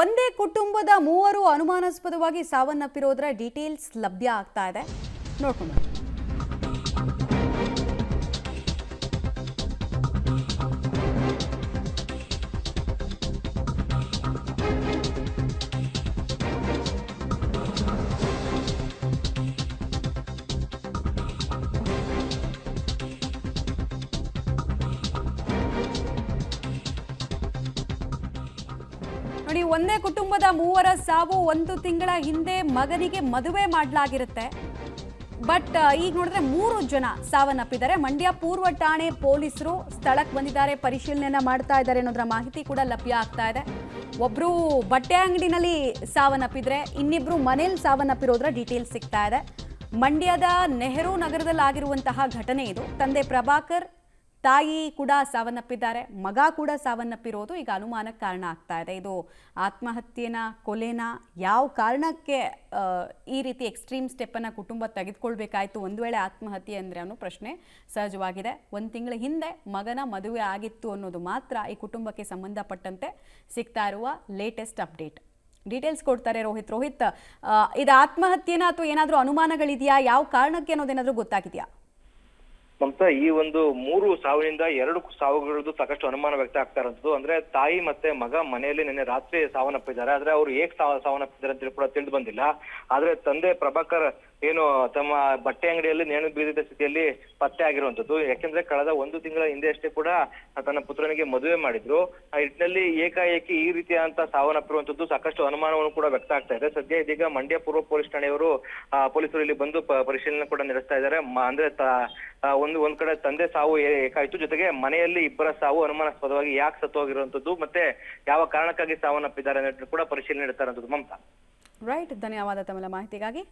ಒಂದೇ ಕುಟುಂಬದ ಮೂವರು ಅನುಮಾನಾಸ್ಪದವಾಗಿ ಸಾವನ್ನಪ್ಪಿರೋದರ ಡೀಟೇಲ್ಸ್ ಲಭ್ಯ ಆಗ್ತಾ ಇದೆ, ನೋಡ್ಕೊಂಡು ಬನ್ನಿ. ನೋಡಿ, ಒಂದೇ ಕುಟುಂಬದ ಮೂವರ ಸಾವು. 1 ತಿಂಗಳ ಹಿಂದೆ ಮಗನಿಗೆ ಮದುವೆ ಮಾಡಲಾಗಿರುತ್ತೆ. ಬಟ್ ಈಗ ನೋಡಿದ್ರೆ 3 ಜನ ಸಾವನ್ನಪ್ಪಿದ್ದಾರೆ. ಮಂಡ್ಯ ಪೂರ್ವ ಠಾಣೆ ಪೊಲೀಸರು ಸ್ಥಳಕ್ಕೆ ಬಂದಿದ್ದಾರೆ, ಪರಿಶೀಲನೆಯನ್ನ ಮಾಡ್ತಾ ಇದ್ದಾರೆ ಅನ್ನೋದರ ಮಾಹಿತಿ ಕೂಡ ಲಭ್ಯ ಆಗ್ತಾ ಇದೆ. ಒಬ್ರು ಬಟ್ಟೆ ಅಂಗಡಿನಲ್ಲಿ ಸಾವನ್ನಪ್ಪಿದ್ರೆ, ಇನ್ನಿಬ್ರು ಮನೇಲಿ ಸಾವನ್ನಪ್ಪಿರೋದ್ರ ಡೀಟೇಲ್ಸ್ ಸಿಗ್ತಾ ಇದೆ. ಮಂಡ್ಯದ ನೆಹರು ನಗರದಲ್ಲಿ ಆಗಿರುವಂತಹ ಘಟನೆ ಇದು. ತಂದೆ ಪ್ರಭಾಕರ್, ತಾಯಿ ಕೂಡ ಸಾವನ್ನಪ್ಪಿದ್ದಾರೆ, ಮಗ ಕೂಡ ಸಾವನ್ನಪ್ಪಿರೋದು ಈಗ ಅನುಮಾನಕ್ಕೆ ಕಾರಣ ಆಗ್ತಾ ಇದೆ. ಇದು ಆತ್ಮಹತ್ಯೆನ, ಕೊಲೆನ, ಯಾವ ಕಾರಣಕ್ಕೆ ಈ ರೀತಿ ಎಕ್ಸ್ಟ್ರೀಮ್ ಸ್ಟೆಪ್ಪನ್ನು ಕುಟುಂಬ ತೆಗೆದುಕೊಳ್ಬೇಕಾಯ್ತು, ಒಂದು ವೇಳೆ ಆತ್ಮಹತ್ಯೆ ಅಂದರೆ ಅನ್ನೋ ಪ್ರಶ್ನೆ ಸಹಜವಾಗಿದೆ. 1 ತಿಂಗಳ ಹಿಂದೆ ಮಗನ ಮದುವೆ ಆಗಿತ್ತು ಅನ್ನೋದು ಮಾತ್ರ ಈ ಕುಟುಂಬಕ್ಕೆ ಸಂಬಂಧಪಟ್ಟಂತೆ ಸಿಗ್ತಾ ಇರುವ ಲೇಟೆಸ್ಟ್ ಅಪ್ಡೇಟ್. ಡೀಟೇಲ್ಸ್ ಕೊಡ್ತಾರೆ ರೋಹಿತ್. ಇದು ಆತ್ಮಹತ್ಯೆನ ಅಥವಾ ಏನಾದರೂ ಅನುಮಾನಗಳಿದೆಯಾ, ಯಾವ ಕಾರಣಕ್ಕೆ ಅನ್ನೋದೇನಾದರೂ ಗೊತ್ತಾಗಿದೆಯಾ? ಮಮತಾ, ಈ ಒಂದು 3 ಸಾವಿನಿಂದ 2 ಸಾವುಗಳದ್ದು ಸಾಕಷ್ಟು ಅನುಮಾನ ವ್ಯಕ್ತ ಆಗ್ತಾ ಇರೋದು. ಅಂದ್ರೆ ತಾಯಿ ಮತ್ತೆ ಮಗ ಮನೆಯಲ್ಲಿ ನಿನ್ನೆ ರಾತ್ರಿ ಸಾವನ್ನಪ್ಪಿದ್ದಾರೆ. ಆದ್ರೆ ಅವ್ರು ಹೇಗ್ ಸಾವನ್ನಪ್ಪಿದ್ದಾರೆ ಅಂತ ಕೂಡ ತಿಳಿದು ಬಂದಿಲ್ಲ. ಆದ್ರೆ ತಂದೆ ಪ್ರಭಾಕರ್ ಏನು ತಮ್ಮ ಬಟ್ಟೆ ಅಂಗಡಿಯಲ್ಲಿ ನೇಣು ಬೀದಿದ ಸ್ಥಿತಿಯಲ್ಲಿ ಪತ್ತೆ ಆಗಿರುವಂತದ್ದು. ಯಾಕೆಂದ್ರೆ ಕಳೆದ 1 ತಿಂಗಳ ಹಿಂದೆ ಅಷ್ಟೇ ಕೂಡ ತನ್ನ ಪುತ್ರನಿಗೆ ಮದುವೆ ಮಾಡಿದ್ರು. ಆ ನಿಟ್ಟಿನಲ್ಲಿ ಏಕಾಏಕಿ ಈ ರೀತಿಯಾದಂತ ಸಾವನ್ನಪ್ಪಿರುವಂತದ್ದು ಸಾಕಷ್ಟು ಅನುಮಾನವನ್ನು ಕೂಡ ವ್ಯಕ್ತ ಆಗ್ತಾ ಇದೆ. ಸದ್ಯ ಇದೀಗ ಮಂಡ್ಯ ಪೂರ್ವ ಪೊಲೀಸ್ ಠಾಣೆಯವರು ಪೊಲೀಸರು ಇಲ್ಲಿ ಬಂದು ಪರಿಶೀಲನೆ ಕೂಡ ನಡೆಸ್ತಾ ಇದ್ದಾರೆ. ಅಂದ್ರೆ ಒಂದ್ ಕಡೆ ತಂದೆ ಸಾವು ಏಕಾಯ್ತು, ಜೊತೆಗೆ ಮನೆಯಲ್ಲಿ ಇಬ್ಬರ ಸಾವು ಅನುಮಾನಾಸ್ಪದವಾಗಿ ಯಾಕೆ ಸತ್ತು ಹೋಗಿರುವಂತದ್ದು ಮತ್ತೆ ಯಾವ ಕಾರಣಕ್ಕಾಗಿ ಸಾವನ್ನಪ್ಪಿದ್ದಾರೆ ಅನ್ನೋದನ್ನು ಕೂಡ ಪರಿಶೀಲನೆ ನಡೆಸ್ತಾ ಇರುವಂತದ್ದು. ಮಮತಾ, ರೈಟ್, ಧನ್ಯವಾದ ತಮ್ಮೆಲ್ಲ ಮಾಹಿತಿಗಾಗಿ.